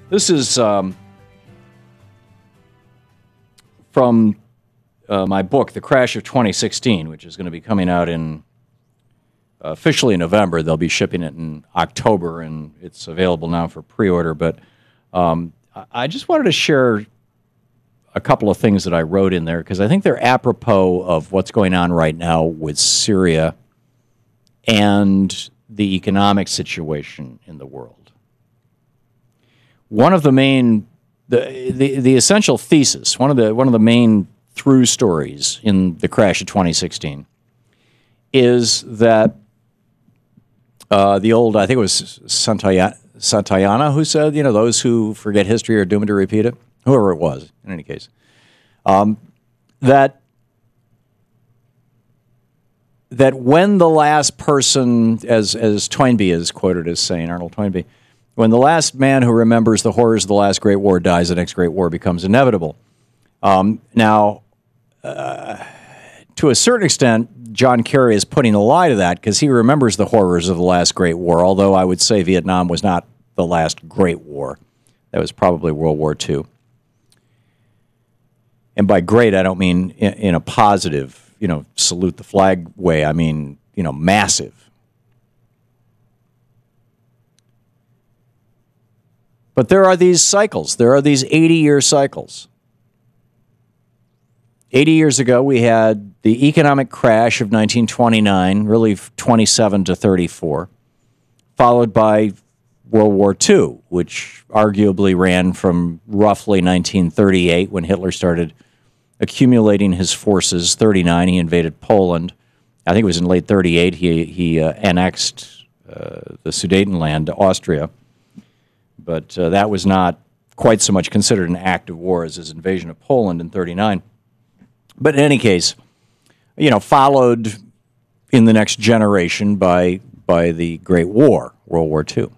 This is from my book, The Crash of 2016, which is going to be coming out in officially in November. They'll be shipping it in October, and it's available now for pre-order. But I just wanted to share a couple of things that I wrote in there because I think they're apropos of what's going on right now with Syria and the economic situation in the world. One of the main, the essential thesis, one of the main through stories in the crash of 2016 is that the old, I think it was Santayana who said, you know, those who forget history are doomed to repeat it. Whoever it was, in any case, that when the last person, as Toynbee is quoted as saying, Arnold Toynbee, when the last man who remembers the horrors of the last great war dies, the next great war becomes inevitable. Now, to a certain extent, John Kerry is putting a lie to that because he remembers the horrors of the last great war, although I would say Vietnam was not the last great war. That was probably World War II. And by great, I don't mean in a positive, you know, salute the flag way. I mean, you know, massive. But there are these cycles. There are these 80-year cycles. 80 years ago, we had the economic crash of 1929, really 27 to 34, followed by World War II, which arguably ran from roughly 1938 when Hitler started accumulating his forces. 39, he invaded Poland. I think it was in late 38 he annexed the Sudetenland to Austria. But that was not quite so much considered an act of war as his invasion of Poland in 39. But in any case, you know, followed in the next generation by the Great War, World War II.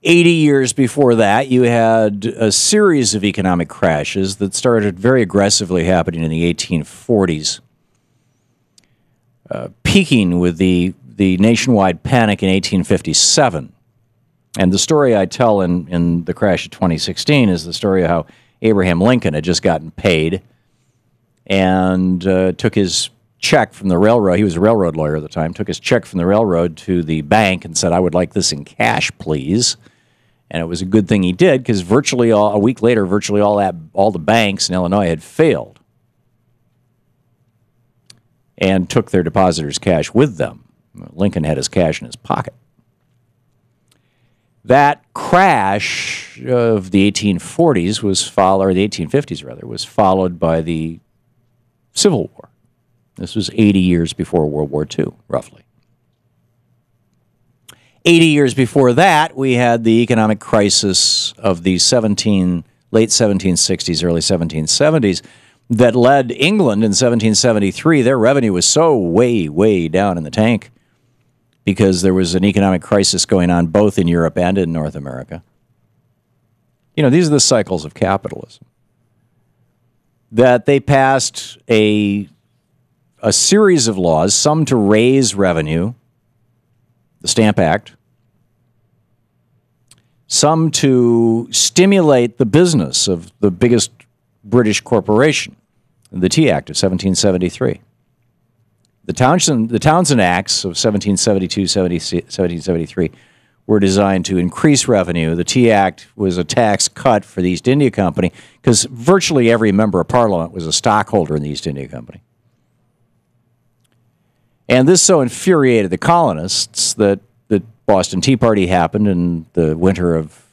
80 years before that, you had a series of economic crashes that started very aggressively happening in the 1840s, peaking with the nationwide panic in 1857. And the story I tell in the crash of 2016 is the story of how Abraham Lincoln had just gotten paid and took his check from the railroad. He was a railroad lawyer at the time, took his check from the railroad to the bank and said, "I would like this in cash, please." And it was a good thing he did because virtually a week later, virtually all the banks in Illinois had failed and took their depositors' cash with them. Lincoln had his cash in his pocket. That crash of the 1840s was followed, or the 1850s rather, was followed by the Civil War. This was 80 years before World War II, roughly. 80 years before that, we had the economic crisis of the late 1760s, early 1770s that led England in 1773. Their revenue was so way, way down in the tank because there was an economic crisis going on both in Europe and in North America. You know, these are the cycles of capitalism. That they passed a series of laws, some to raise revenue, the Stamp Act, some to stimulate the business of the biggest British corporation, the Tea Act of 1773. The Townsend Acts of 1772, 1773 were designed to increase revenue. The Tea Act was a tax cut for the East India Company because virtually every member of Parliament was a stockholder in the East India Company. And this so infuriated the colonists that the Boston Tea Party happened in the winter of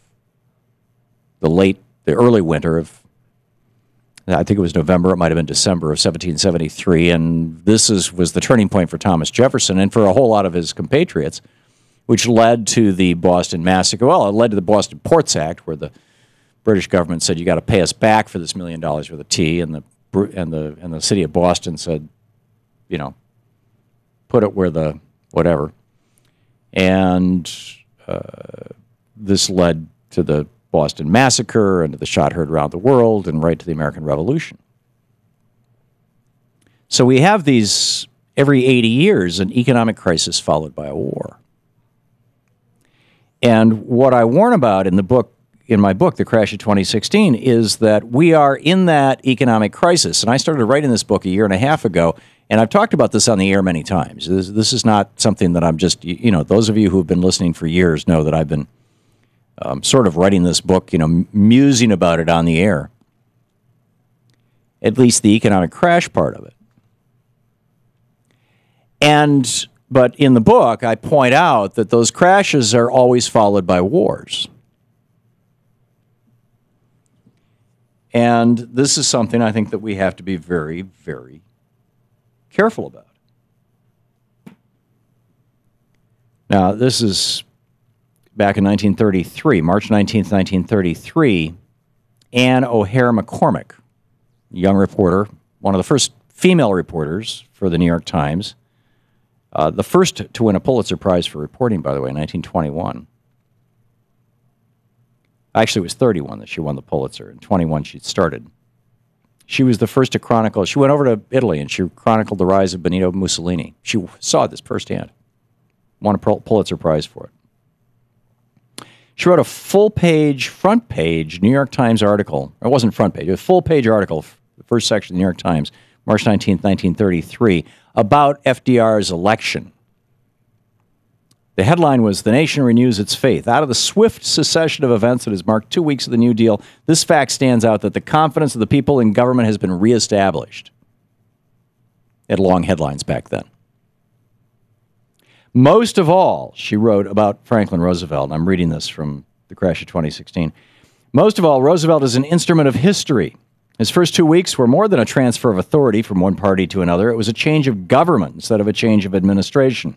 the early winter of, I think it was November, it might have been December of 1773, and this was the turning point for Thomas Jefferson and for a whole lot of his compatriots, which led to the Boston Massacre. Well, it led to the Boston Ports Act, where the British government said, "You got to pay us back for this $1 million worth of tea," and the city of Boston said, you know, put it where the whatever. And this led to the Boston Massacre and to the shot heard around the world and right to the American Revolution. So we have these, every 80 years, an economic crisis followed by a war. And what I warn about in my book, The Crash of 2016, is that we are in that economic crisis. And I started writing this book a year and a half ago, and I've talked about this on the air many times. This is not something that I'm just, those of you who have been listening for years know that I've been sort of writing this book, musing about it on the air. At least the economic crash part of it. But in the book, I point out that those crashes are always followed by wars. And this is something I think that we have to be very, very careful about. Now, this is back in 1933, March 19th, 1933, Anne O'Hare McCormick, young reporter, one of the first female reporters for the New York Times, the first to win a Pulitzer Prize for reporting, by the way, in 1921. Actually, it was 31 that she won the Pulitzer. In 21, she started. She was the first to chronicle. She went over to Italy, and she chronicled the rise of Benito Mussolini. She saw this firsthand. Won a Pulitzer Prize for it. She wrote a full-page, front-page New York Times article. It wasn't front page. It was a full-page article, the first section of the New York Times, March 19th, 1933, about FDR's election. The headline was, "The Nation Renews Its Faith. Out of the swift succession of events that has marked 2 weeks of the New Deal, this fact stands out that the confidence of the people in government has been reestablished." It had long headlines back then. Most of all, she wrote about Franklin Roosevelt, and I'm reading this from The Crash of 2016. Most of all, Roosevelt is an instrument of history. His first 2 weeks were more than a transfer of authority from one party to another. It was a change of government instead of a change of administration.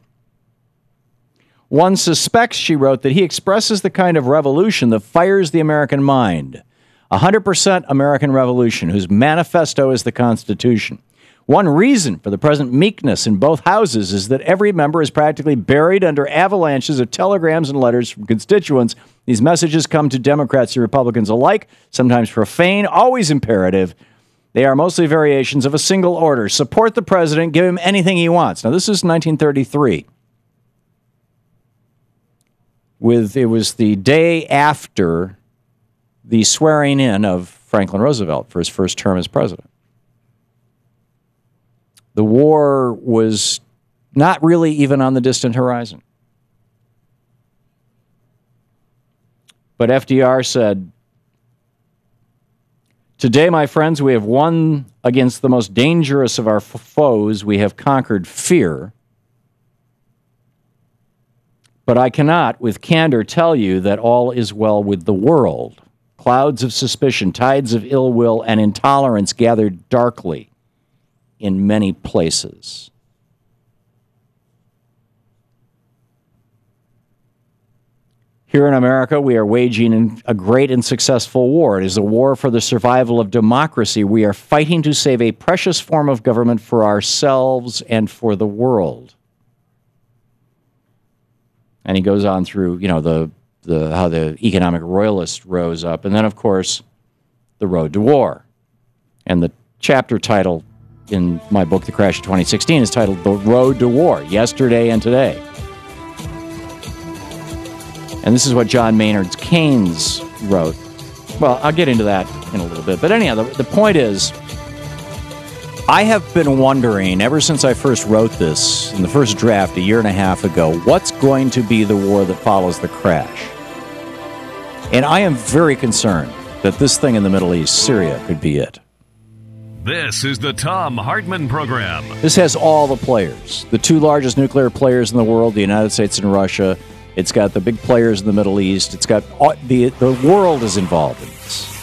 One suspects, she wrote, that he expresses the kind of revolution that fires the American mind. 100% American revolution, whose manifesto is the Constitution. One reason for the present meekness in both houses is that every member is practically buried under avalanches of telegrams and letters from constituents. These messages come to Democrats and Republicans alike, sometimes profane, always imperative. They are mostly variations of a single order. Support the president, give him anything he wants. Now, this is 1933. It was the day after the swearing in of Franklin Roosevelt for his first term as president. The war was not really even on the distant horizon. But FDR said, "Today, my friends, we have won against the most dangerous of our foes. We have conquered fear. But I cannot, with candor, tell you that all is well with the world. Clouds of suspicion, tides of ill will, and intolerance gathered darkly in many places." Here in America, we are waging a great and successful war. It is a war for the survival of democracy. We are fighting to save a precious form of government for ourselves and for the world. And he goes on through, how the economic royalists rose up. And then, of course, the road to war. And the chapter title in my book, The Crash of 2016, is titled The Road to War, Yesterday and Today. And this is what John Maynard Keynes wrote. Well, I'll get into that in a little bit. But anyhow, the point is, I have been wondering, ever since I first wrote this, in the first draft a year and a half ago, what's going to be the war that follows the crash? And I am very concerned that this thing in the Middle East, Syria, could be it. This is the Thom Hartmann Program. This has all the players. The two largest nuclear players in the world, the United States and Russia. It's got the big players in the Middle East. It's got the world is involved in this.